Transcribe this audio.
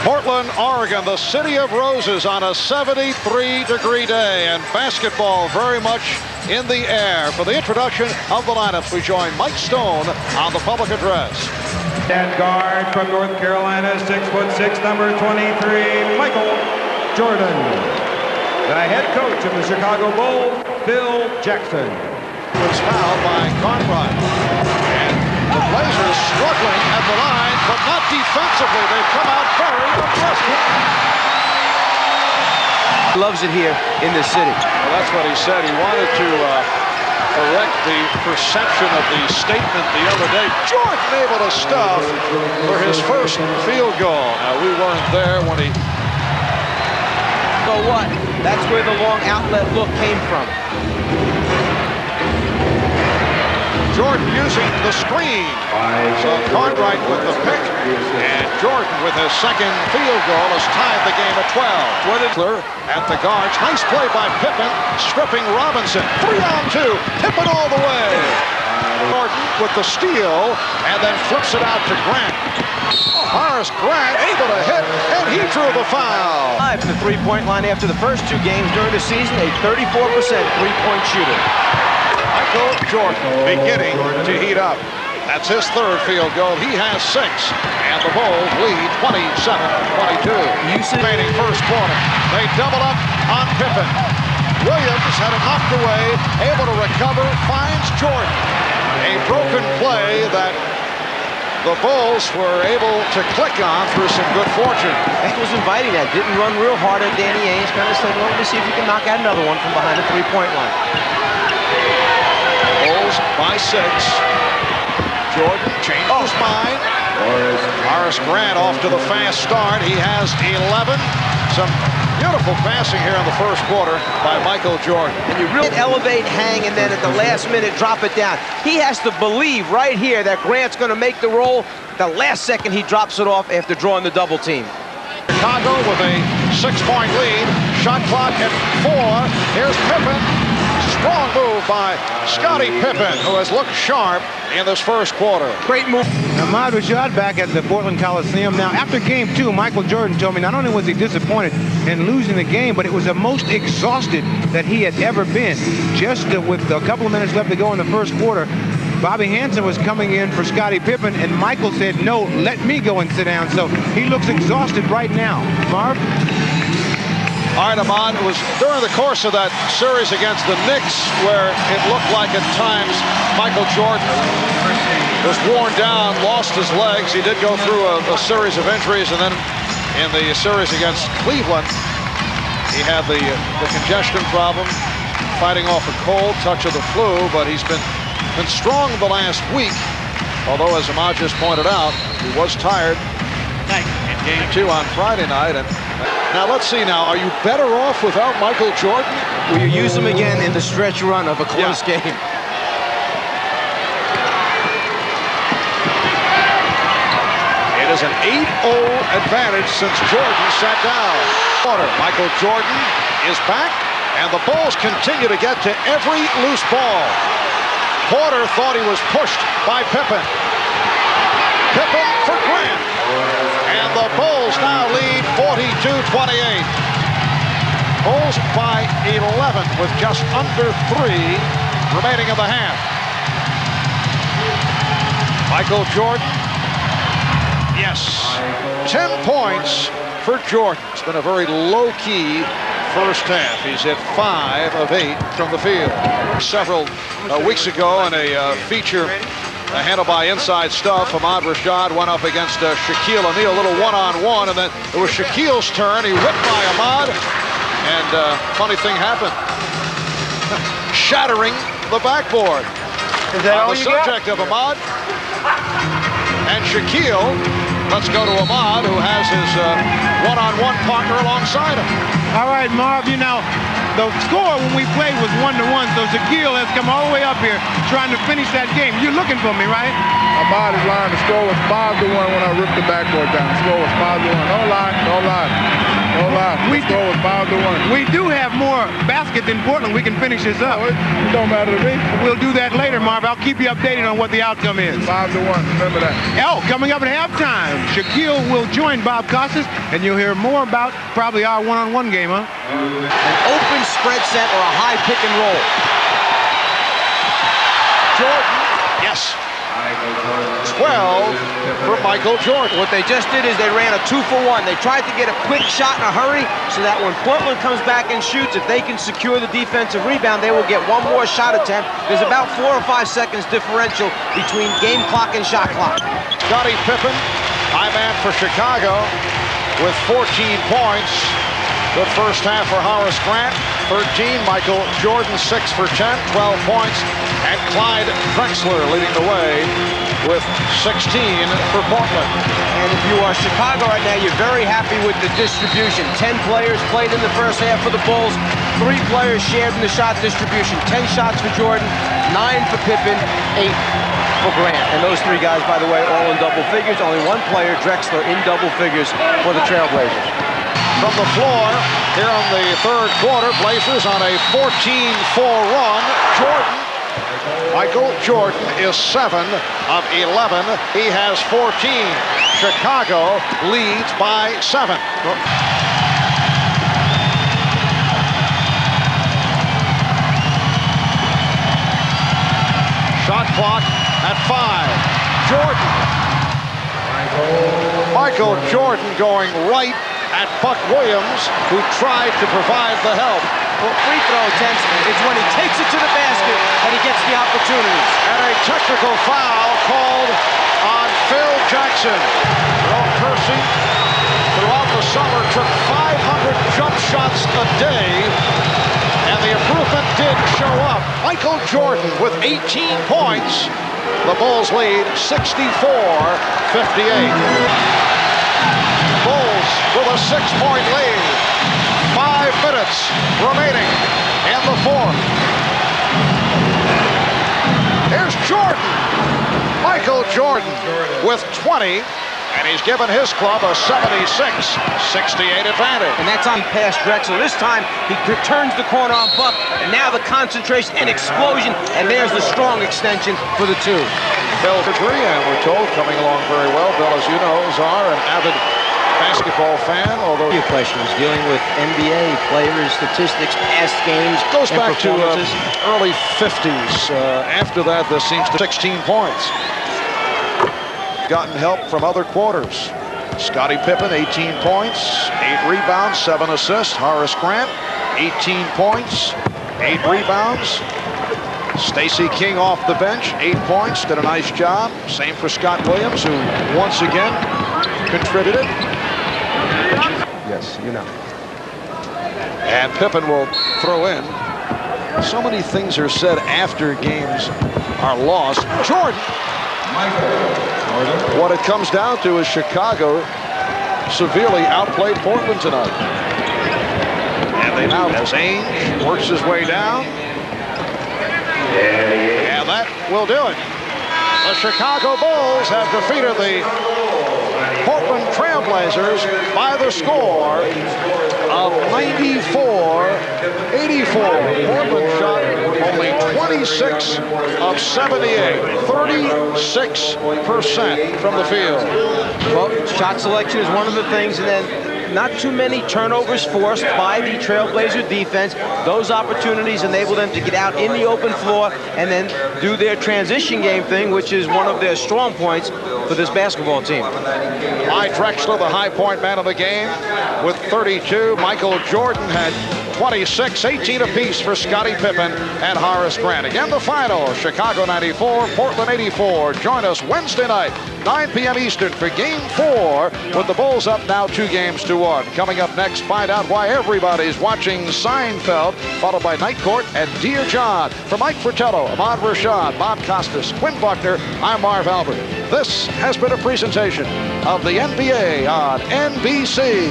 Portland, Oregon, the city of roses on a 73-degree day, and basketball very much in the air. For the introduction of the lineups, we join Mike Stone on the public address. And guard from North Carolina, 6'6", number 23, Michael Jordan. The head coach of the Chicago Bulls, Phil Jackson. Was fouled by Cartwright. And the Blazers struggling at the line, but not defensively. They've come out very aggressive. Loves it here in this city. Well, that's what he said. He wanted to correct the perception of the statement the other day. Jordan able to stuff for his first field goal. Now, we weren't there when he... So what? That's where the long outlet look came from. Jordan using the screen. So Cartwright with the pick, and Jordan with his second field goal has tied the game at 12. Whittler at the guards. Nice play by Pippen, stripping Robinson. 3-on-2, Pippen all the way. Jordan with the steal, and then flips it out to Grant. Horace Grant able to hit, and he drew the foul. From the three-point line after the first two games during the season, a 34% three-point shooter. Michael Jordan beginning to heat up. That's his third field goal. He has 6, and the Bulls lead 27-22. Remaining first quarter. They double up on Pippen. Williams had it knocked away, able to recover, finds Jordan. A broken play that the Bulls were able to click on through some good fortune. He was inviting that. Didn't run real hard at Danny Ainge. Kind of said, well, let me see if you can knock out another one from behind the three-point line. Bulls by 6. Jordan changes his mind. Horace Grant off to the fast start. He has 11. Some beautiful passing here in the first quarter by Michael Jordan. And you really elevate, hang, and then at the last minute drop it down. He has to believe right here that Grant's going to make the roll. The last second he drops it off after drawing the double team. Chicago with a 6-point lead. Shot clock at 4. Here's Pippen. Strong move by Scottie Pippen, who has looked sharp in this first quarter. Great move. Ahmad Rashad back at the Portland Coliseum. Now, after game 2, Michael Jordan told me not only was he disappointed in losing the game, but it was the most exhausted that he had ever been. Just with a couple of minutes left to go in the first quarter, Bobby Hansen was coming in for Scottie Pippen, and Michael said, no, let me go and sit down. So he looks exhausted right now. Marv? All right, Ahmad, it was during the course of that series against the Knicks where it looked like at times Michael Jordan was worn down, lost his legs. He did go through a series of injuries, and then in the series against Cleveland, he had the congestion problem, fighting off a cold, touch of the flu, but he's been strong the last week, although, as Ahmad just pointed out, he was tired in game 2 on Friday night. And now, let's see now. Are you better off without Michael Jordan? Will you use him again in the stretch run of a close game? It is an 8-0 advantage since Jordan sat down. Michael Jordan is back, and the Bulls continue to get to every loose ball. Porter thought he was pushed by Pippen. Pippen for Grant. And the Bulls now lead 42-28. Bulls by 11 with just under 3 remaining in the half. Michael Jordan. Yes. 10 points for Jordan. It's been a very low-key first half. He's hit 5 of 8 from the field. Several weeks ago in a feature handled by Inside Stuff, Ahmad Rashad went up against Shaquille O'Neal, a little one-on-one, and then it was Shaquille's turn. He whipped by Ahmad, and funny thing happened. Shattering the backboard. Is that all the you got? subject of Ahmad and Shaquille. Let's go to Ahmad, who has his one-on-one partner alongside him. All right, Marv, you know, the score when we played was 1-1, so Shaquille has come all the way up here trying to finish that game. You're looking for me, right? Ahmad is lying. The score was 5-1 when I ripped the backboard down. The score was 5-1. Don't lie, don't lie. No lie. We go with 5-1. We do have more basket than Portland. We can finish this up. It don't matter to me. We'll do that later, Marv. I'll keep you updated on what the outcome is. 5-1. Remember that. Oh, coming up at halftime, Shaquille will join Bob Costas, and you'll hear more about probably our one-on-one game, huh? An open spread set or a high pick and roll. Jordan. Yes. 12 for Michael Jordan. What they just did is they ran a 2-for-1. They tried to get a quick shot in a hurry so that when Portland comes back and shoots, if they can secure the defensive rebound, they will get one more shot attempt. There's about 4 or 5 seconds differential between game clock and shot clock. Scottie Pippen, high man for Chicago, with 14 points. Good first half for Horace Grant, 13. Michael Jordan, 6 for 10, 12 points. And Clyde Drexler leading the way with 16 for Portland. And if you are Chicago right now, you're very happy with the distribution. 10 players played in the first half for the Bulls. 3 players shared in the shot distribution. 10 shots for Jordan, 9 for Pippen, 8 for Grant. And those 3 guys, by the way, all in double figures. Only 1 player, Drexler, in double figures for the Trailblazers. From the floor here on the third quarter, Blazers on a 14-4 run. Jordan. Michael Jordan is 7 of 11. He has 14. Chicago leads by 7. Shot clock at 5. Jordan. Michael Jordan going right at Buck Williams, who tried to provide the help. Well, free throw attempts is when he takes it to the basket and he gets the opportunities. And a technical foul called on Phil Jackson. Earl Kersey, throughout the summer, took 500 jump shots a day, and the improvement did show up. Michael Jordan with 18 points. The Bulls lead 64-58. Bulls with a 6-point lead. 5 minutes remaining in the fourth. Here's Jordan. Michael Jordan with 20, and he's given his club a 76-68 advantage. And that's on past Drexler. This time, he turns the corner on Buck, and now the concentration and explosion, and there's the strong extension for the 2. Bill Kadria, we're told, coming along very well. Bill, as you know, Czar, an avid basketball fan, although your questions dealing with NBA players, statistics, past games, goes back to performances. Early 50s. After that, this seems to 16 points. Gotten help from other quarters. Scottie Pippen, 18 points, 8 rebounds, 7 assists. Horace Grant, 18 points, 8 rebounds. Stacey King off the bench, 8 points, did a nice job. Same for Scott Williams, who once again contributed. Yes, you know. And Pippen will throw in. So many things are said after games are lost. Jordan. What it comes down to is Chicago severely outplayed Portland tonight. And they now, as Ainge works his way down. And that will do it. The Chicago Bulls have defeated the Portland Trailblazers by the score of 94-84. Portland shot only 26 of 78, 36% from the field. Well, shot selection is one of the things, and then not too many turnovers forced by the Trailblazer defense. Those opportunities enable them to get out in the open floor and then do their transition game thing, which is one of their strong points for this basketball team. Clyde Drexler, the high point man of the game, with 32. Michael Jordan had 26, 18 apiece for Scottie Pippen and Horace Grant. Again, the final, Chicago 94, Portland 84. Join us Wednesday night, 9 p.m. Eastern for Game 4, with the Bulls up now 2-1. Coming up next, find out why everybody's watching Seinfeld, followed by Night Court and Dear John. For Mike Fratello, Ahmad Rashad, Bob Costas, Quinn Buckner, I'm Marv Albert. This has been a presentation of the NBA on NBC.